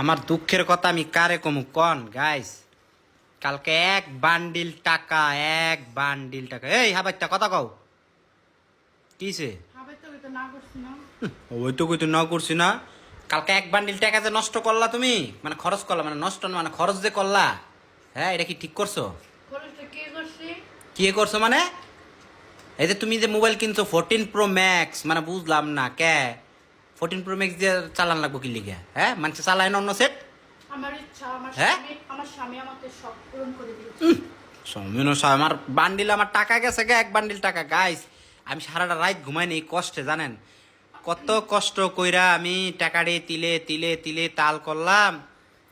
আমার দুঃখের কথা আমি কারে কমু কন গাইস, কালকে এক বান্ডিল টাকা এই হাবাইটা কথা কও কিছে ওই তো কই তো না করছি না। কালকে এক বান্ডিল টাকা যে নষ্ট করলা তুমি, মানে খরচ করলা, মানে নষ্ট না, মানে খরচ যে করলা, হ্যাঁ এটা কি ঠিক করছো? কি করছো মানে? এই যে তুমি যে মোবাইল কিনছো 14 প্রো ম্যাক্স, মানে বুঝলাম না কে 14 প্রো ম্যাক্স দিয়ে চালান লাগবো কি লিগে? হ্যাঁ মানুষ চালায় না অন্য সেট? আমার ইচ্ছা, হ্যাঁ আমার স্বামী আমাকে সব পূরণ করে দিয়েছে। আমার বান্ডিল, আমার টাকা গেছে গে এক বান্ডিল টাকা গাইস। আমি সারাটা রাত ঘুমাইনি এই কষ্টে, জানেন কত কষ্ট কইরা আমি টাকাটি তিলে তিলে তিলে তাল করলাম,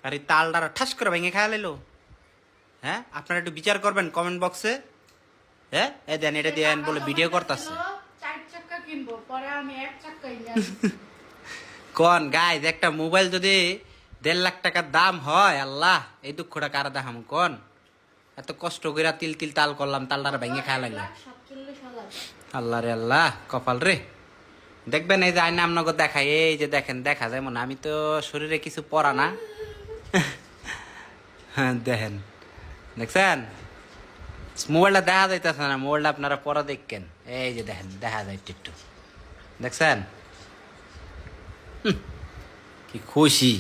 আর এই তালটা ঠাস করে ভেঙে খাওয়া লাইলো। হ্যাঁ আপনারা একটু বিচার করবেন কমেন্ট বক্সে। হ্যাঁ এ দেন এটা দেন বলে ভিডিও করতেছে। 4 চাকা কিনবো, পরে আমি 1 চাকাই নিয়ে কোন গাইজ একটা মোবাইল যদি 1.5 লাখ টাকার দাম হয়, আল্লাহ এই দুঃখটা কারা দেখাম কোন? এত কষ্ট করে তিল তিল তাল করলাম, তালটার ভেঙে খাওয়া লাগলো। 1,47,000। আল্লাহ রে আল্লাহ, কপাল রে। দেখবেন এই যে আয়না আপনাকে দেখাই, এই যে দেখেন, দেখা যায় মনে আমি তো শরীরে কিছু পরা না। হ্যাঁ দেখেন, দেখছেন মোবাইলটা দেখা যাইতেছে না, মোবাইলটা আপনারা পরা দেখেন, এই যে দেখেন দেখা যায় একটু, দেখছেন কি খুশি।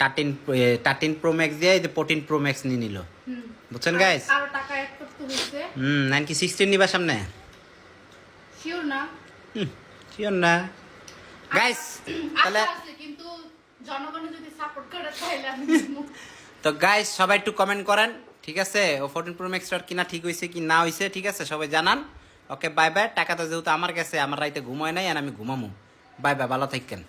13 প্রো ম্যাক্স দিয়ে 14 প্রো ম্যাক্স নিয়ে নিল, বুঝছেন গাইস? আরো টাকা অ্যাড করতে হইছে। নাকি 16 নিবা সামনে? শিওর না, শিওর না গাইস। তাহলে কিন্তু জনগণ যদি সাপোর্ট করে তাহলে আমি তো গাইস সবাই একটু কমেন্ট করেন, ঠিক আছে? ও 14 প্রো ম্যাক্স কিনা ঠিক হয়েছে কি না হয়েছে, ঠিক আছে? সবাই জানান। Okay bye bye. টাকা তো যেহেতু আমার কাছে, আমার রাইতে ঘুমায় নাই আর আমি ঘুমামু। বাই বাই, ভালো থাকেন।